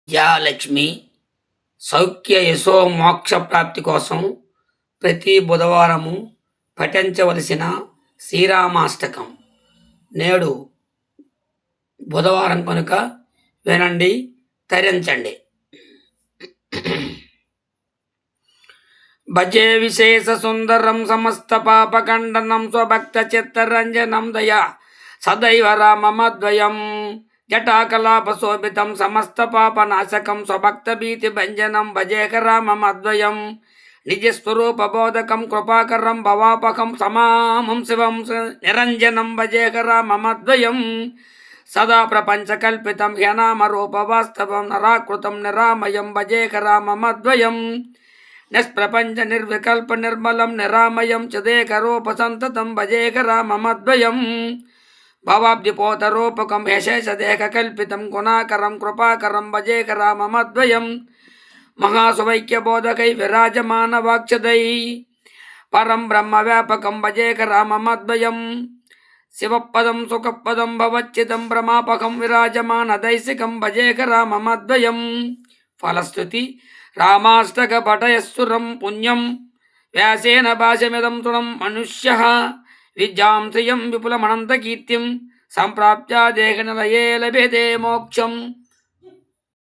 విద్యాలక్ష్మి సౌఖ్య యశో మోక్ష ప్రాప్తి కోసం ప్రతి బుధవారము పఠించవలసిన శ్రీరామాష్టకం. నేడు బుధవారం కనుక వినండి, తరించండి. భజే విశేష సుందరం సమస్త పాపఖండనం స్వభక్త చిత్తరంజనం దయా సదైవ రామమద్వయం జటాకలాపశోభితం సమస్త పాపనాశకం స్వభక్త భీతి భంజనం భజేక రామమద్వయం నిజస్వరూపబోధకం కృపాకరం భవాపకం సమామం శివం నిరంజనం భజేక రామమద్వయం సదా ప్రపంచకల్పితం హ్యనామరూపవాస్తవం నరాకృతం నిరామయం భజేక రామమద్వయం నిష్ప్రపంచ నిర్వికల్ప నిర్మలం నిరామయం చదేకరూపసంతతం భజేక రామమద్వయం భవాబ్దిపోతరూపకం యశేషదేహకల్పితం గుణాకరం కృపాకరం భజేక రామమద్వయం మహాసువైక్యబోధకై విరాజమానవాక్షదై పరం బ్రహ్మవ్యాపకం భజేక రామమద్వయం శివపదం సుఖపదం భవచ్చితం భ్రమాపకం విరాజమానదైసికం భజేక రామమద్వయం. ఫలశ్రుతి రామాష్టక పఠయస్సురం పుణ్యం వ్యాసేన భాషమిదం తృణం మనుష్యః విద్యాం శ్రియం విపులమనంతకీర్తిం సంప్రాప్త్యా దేహనిలయే లభ్యతే మోక్షం.